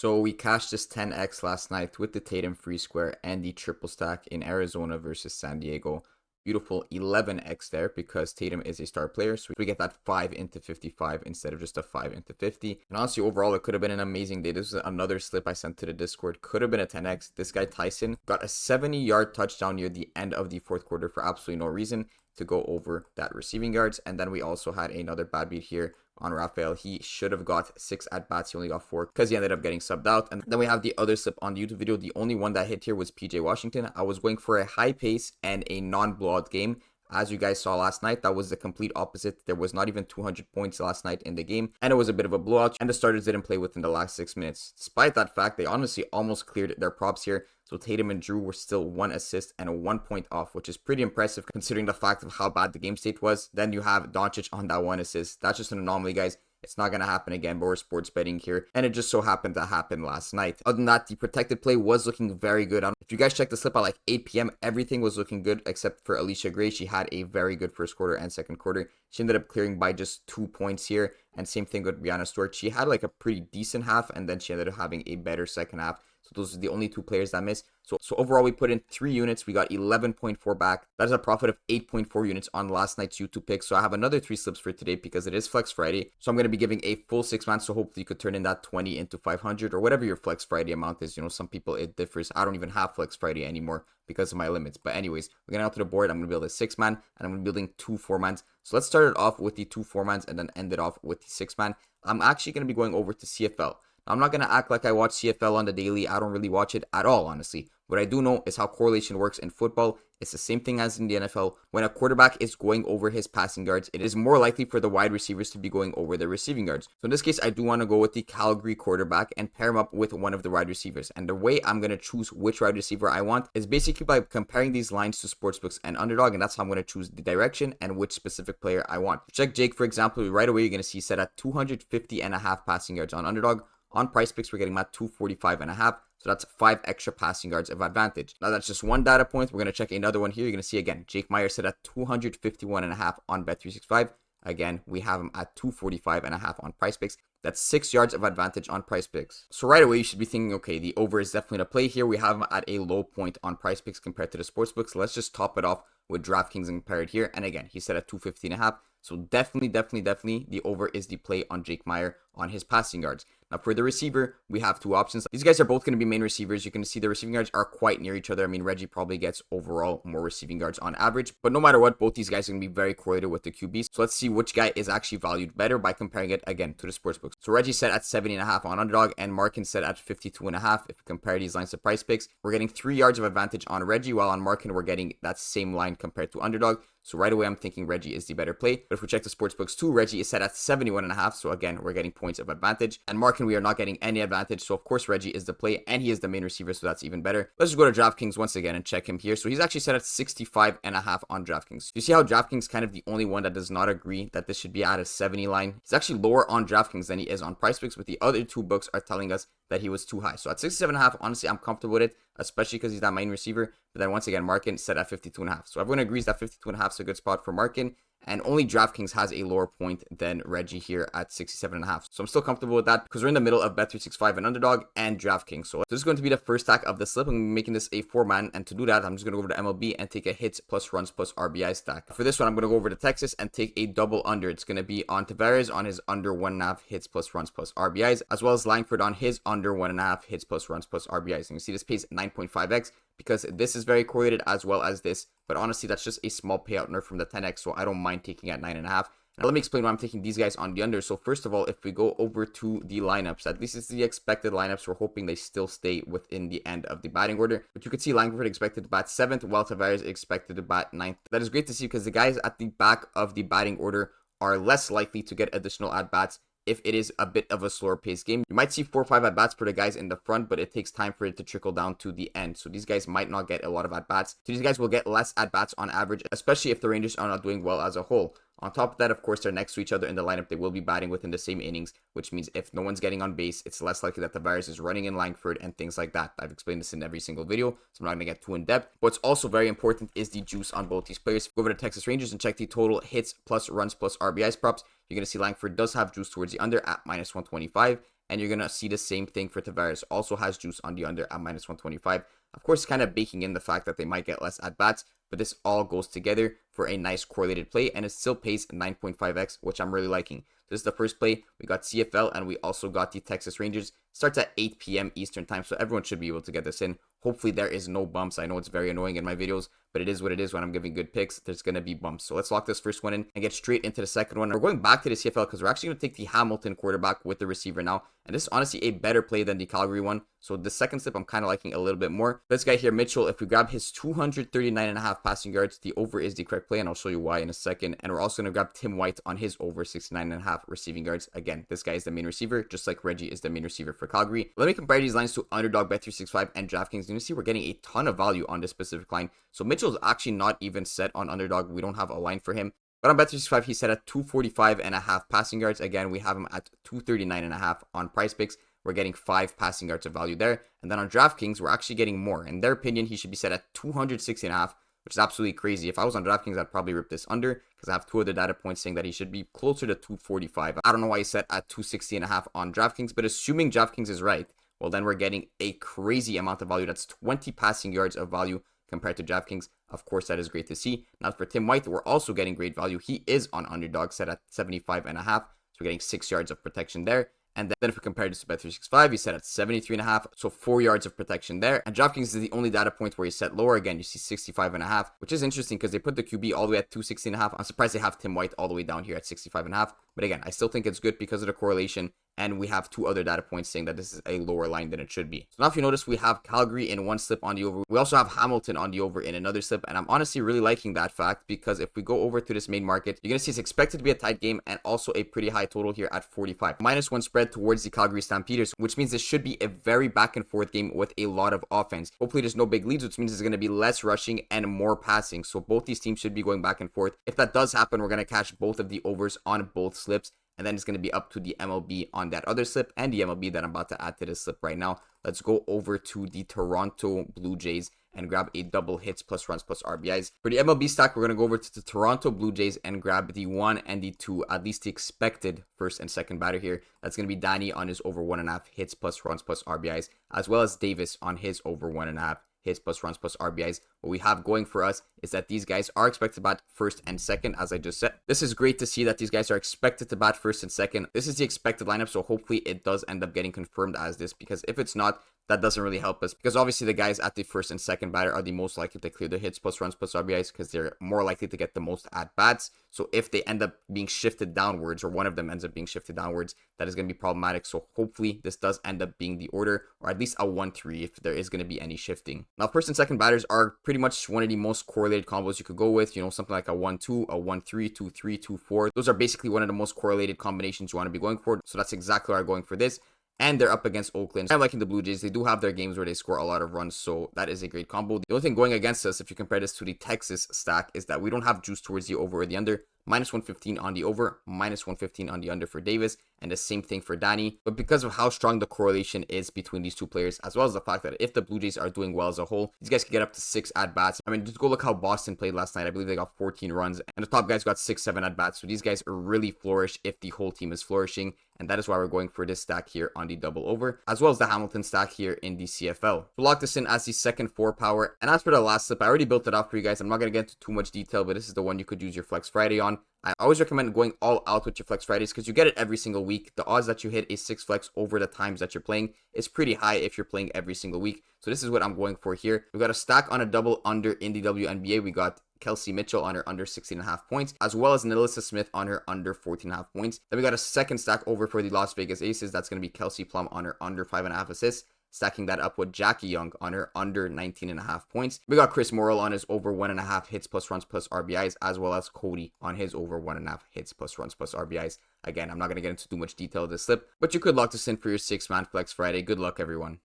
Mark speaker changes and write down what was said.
Speaker 1: So we cashed this 10x last night with the Tatum free square and the triple stack in Arizona versus San Diego. Beautiful 11x there because Tatum is a star player. So we get that 5 into 55 instead of just a 5 into 50. And honestly, overall, it could have been an amazing day. This is another slip I sent to the Discord. Could have been a 10x. This guy Tyson got a 70-yard touchdown near the end of the fourth quarter for absolutely no reason to go over that receiving yards. And then we also had another bad beat here on Raphael. He should have got 6 at bats. He only got 4 because he ended up getting subbed out. And then we have the other slip on the YouTube video. The only one that hit here was PJ Washington. I was going for a high pace and a non-blowout game. As you guys saw last night, that was the complete opposite. There was not even 200 points last night in the game, and it was a bit of a blowout, and the starters didn't play within the last 6 minutes. Despite that fact, they honestly almost cleared their props here. So Tatum and Drew were still 1 assist and a 1 point off, which is pretty impressive considering the fact of how bad the game state was. Then you have Doncic on that 1 assist. That's just an anomaly, guys. It's not going to happen again, but we're sports betting here, and it just so happened to happen last night. Other than that, the protected play was looking very good. If you guys checked the slip at like 8 p.m., everything was looking good except for Alicia Gray. She had a very good first quarter and second quarter. She ended up clearing by just 2 points here, and same thing with Brianna Stewart. She had like a pretty decent half, and then she ended up having a better second half. So those are the only 2 players that missed. So overall, we put in 3 units. We got 11.4 back. That is a profit of 8.4 units on last night's YouTube pick. So I have another 3 slips for today because it is Flex Friday. So I'm going to be giving a full 6-man. So hopefully you could turn in that 20 into 500 or whatever your Flex Friday amount is. You know, some people it differs. I don't even have Flex Friday anymore because of my limits. But anyways, we're going to go to the board. I'm going to build a 6-man and I'm going to be building 2 4-mans. So let's start it off with the 2 4-mans and then end it off with the 6-man. I'm actually going to be going over to CFL. I'm not going to act like I watch CFL on the daily. I don't really watch it at all, honestly. What I do know is how correlation works in football. It's the same thing as in the NFL. When a quarterback is going over his passing yards, it is more likely for the wide receivers to be going over their receiving yards. So in this case, I do want to go with the Calgary quarterback and pair him up with one of the wide receivers. And the way I'm going to choose which wide receiver I want is basically by comparing these lines to sportsbooks and underdog. And that's how I'm going to choose the direction and which specific player I want. Check Jake, for example, right away, you're going to see set at 250.5 passing yards on underdog. On Prizepicks, we're getting at 245.5. So that's 5 extra passing yards of advantage. Now that's just one data point. We're going to check another one here. You're going to see again, Jake Meyer set at 251.5 on Bet365. Again, we have him at 245.5 on Prizepicks. That's 6 yards of advantage on Prizepicks. So right away, you should be thinking, okay, the over is definitely to play here. We have him at a low point on Prizepicks compared to the sportsbooks. So let's just top it off with DraftKings and compare it here. And again, he set at 250.5. So definitely, the over is the play on Jake Meyer on his passing yards. Now for the receiver, we have 2 options. These guys are both going to be main receivers. You can see the receiving yards are quite near each other. I mean, Reggie probably gets overall more receiving yards on average. But no matter what, both these guys are going to be very correlated with the QBs. So let's see which guy is actually valued better by comparing it again to the sportsbooks. So Reggie set at 70.5 on underdog and Markin set at 52.5. If we compare these lines to Prizepicks, we're getting 3 yards of advantage on Reggie, while on Markin, we're getting that same line compared to underdog. So right away, I'm thinking Reggie is the better play. But if we check the sportsbooks too, Reggie is set at 71.5. So again, we're getting points of advantage. And Markin, we are not getting any advantage. So of course, Reggie is the play and he is the main receiver. So that's even better. Let's just go to DraftKings once again and check him here. So he's actually set at 65.5 on DraftKings. You see how DraftKings is kind of the only one that does not agree that this should be at a 70 line. He's actually lower on DraftKings than he is on Prizepicks, but the other 2 books are telling us that he was too high. So at 67.5, honestly, I'm comfortable with it, especially because he's that main receiver. But then once again, Markin set at 52.5. So everyone agrees that 52.5 is a good spot for Markin. And only DraftKings has a lower point than Reggie here at 67.5. So I'm still comfortable with that because we're in the middle of Bet365 and Underdog and DraftKings. So this is going to be the first stack of the slip. I'm making this a 4-man. And to do that, I'm just going to go over to MLB and take a hits plus runs plus RBI stack. For this one, I'm going to go over to Texas and take a double under. It's going to be on Tavares on his under 1.5 hits plus runs plus RBIs, as well as Langford on his under 1.5 hits plus runs plus RBIs. And you see this pays 9.5x. because this is very correlated as well as this. But honestly, that's just a small payout nerf from the 10x, so I don't mind taking at 9.5. Now let me explain why I'm taking these guys on the under. So first of all, if we go over to the lineups, at least it's the expected lineups. We're hoping they still stay within the end of the batting order. But you can see Langford expected to bat 7th, while Tavares expected to bat 9th. That is great to see because the guys at the back of the batting order are less likely to get additional at-bats if it is a bit of a slower paced game. You might see 4 or 5 at-bats for the guys in the front, but it takes time for it to trickle down to the end. So these guys might not get a lot of at-bats. So these guys will get less at-bats on average, especially if the Rangers are not doing well as a whole. On top of that, of course, they're next to each other in the lineup. They will be batting within the same innings, which means if no one's getting on base, it's less likely that Tavares is running in Langford and things like that. I've explained this in every single video, so I'm not going to get too in depth. What's also very important is the juice on both these players. Go over to Texas Rangers and check the total hits plus runs plus RBIs props. You're going to see Langford does have juice towards the under at -125. And you're going to see the same thing for Tavares. Also has juice on the under at -125. Of course, kind of baking in the fact that they might get less at-bats, but this all goes together for a nice correlated play, and it still pays 9.5x, which I'm really liking. This is the first play. We got CFL, and we also got the Texas Rangers. Starts at 8 p.m. Eastern time, so everyone should be able to get this in. Hopefully there is no bumps. I know it's very annoying in my videos, but it is what it is when I'm giving good picks. There's going to be bumps. So let's lock this first one in and get straight into the second one. We're going back to the CFL because we're actually going to take the Hamilton quarterback with the receiver now. And this is honestly a better play than the Calgary one. So the second slip I'm kind of liking a little bit more. This guy here, Mitchell, if we grab his 239.5 passing yards, the over is the correct play, and I'll show you why in a second. And we're also going to grab Tim White on his over 69.5 receiving yards. Again, this guy is the main receiver, just like Reggie is the main receiver for Calgary. Let me compare these lines to Underdog, Bet365, and DraftKings. You see we're getting a ton of value on this specific line. So Mitchell's actually not even set on Underdog. We don't have a line for him. But on Bet365, he's set at 245.5 passing yards. Again, we have him at 239.5 on Prizepicks. We're getting 5 passing yards of value there. And then on DraftKings, we're actually getting more. In their opinion, he should be set at 260.5, which is absolutely crazy. If I was on DraftKings, I'd probably rip this under because I have 2 other data points saying that he should be closer to 245. I don't know why he's set at 260.5 on DraftKings, but assuming DraftKings is right, well, then we're getting a crazy amount of value. That's 20 passing yards of value compared to DraftKings. Of course, that is great to see. Now for Tim White, we're also getting great value. He is on Underdog, set at 75.5. So we're getting 6 yards of protection there. And then if we compare this to Bet365, he's set at 73.5, so 4 yards of protection there. And DraftKings is the only data point where he's set lower. Again, you see 65.5, which is interesting because they put the QB all the way at 216.5. I'm surprised they have Tim White all the way down here at 65.5. But again, I still think it's good because of the correlation. And we have 2 other data points saying that this is a lower line than it should be. So now if you notice, we have Calgary in one slip on the over. We also have Hamilton on the over in another slip. And I'm honestly really liking that fact because if we go over to this main market, you're going to see it's expected to be a tight game and also a pretty high total here at 45. -1 spread towards the Calgary Stampeders, which means this should be a very back and forth game with a lot of offense. Hopefully there's no big leads, which means there's going to be less rushing and more passing. So both these teams should be going back and forth. If that does happen, we're going to catch both of the overs on both slips. And then it's going to be up to the MLB on that other slip and the MLB that I'm about to add to this slip right now. Let's go over to the Toronto Blue Jays and grab a double hits plus runs plus RBIs. For the MLB stack, we're going to go over to the Toronto Blue Jays and grab the 1 and the 2, at least the expected first and second batter here. That's going to be Danny on his over 1.5 hits plus runs plus RBIs, as well as Davis on his over 1.5 hits plus runs plus RBIs. What we have going for us is that these guys are expected to bat first and second, as I just said. This is great to see that these guys are expected to bat first and second. This is the expected lineup, so hopefully it does end up getting confirmed as this, because if it's not, that doesn't really help us, because obviously the guys at the first and second batter are the most likely to clear the hits plus runs plus RBIs because they're more likely to get the most at bats. So if they end up being shifted downwards, or one of them ends up being shifted downwards, that is going to be problematic. So hopefully this does end up being the order, or at least a 1-3 if there is going to be any shifting. Now first and second batters are pretty much one of the most correlated combos you could go with. You know, something like a 1-2, a 1-3, 2-3, 2-4. Those are basically one of the most correlated combinations you want to be going for. So that's exactly why I'm going for this. And they're up against Oakland. I'm liking the Blue Jays. They do have their games where they score a lot of runs, so that is a great combo. The only thing going against us, if you compare this to the Texas stack, is that we don't have juice towards the over or the under. -115 on the over, -115 on the under for Davis, and the same thing for Danny. But because of how strong the correlation is between these two players, as well as the fact that if the Blue Jays are doing well as a whole, these guys can get up to 6 at-bats. I mean, just go look how Boston played last night. I believe they got 14 runs, and the top guys got 6-7 at-bats. So these guys really flourish if the whole team is flourishing, and that is why we're going for this stack here on the double over, as well as the Hamilton stack here in the CFL. We'll lock this in as the second 4 power. And as for the last slip, I already built it out for you guys. I'm not going to get into too much detail, but this is the one you could use your Flex Friday on. I always recommend going all out with your Flex Fridays because you get it every single week. The odds that you hit a 6 flex over the times that you're playing is pretty high if you're playing every single week. So this is what I'm going for here. We got a stack on a double under in the WNBA. We got Kelsey Mitchell on her under 16.5 points, as well as Nelissa Smith on her under 14.5 points. Then we got a second stack over for the Las Vegas Aces. That's going to be Kelsey Plum on her under 5.5 assists. Stacking that up with Jackie Young on her under 19.5 points. We got Chris Morrill on his over 1.5 hits plus runs plus RBIs, as well as Cody on his over 1.5 hits plus runs plus RBIs. Again, I'm not going to get into too much detail of this slip, but you could lock this in for your 6-man Flex Friday. Good luck, everyone.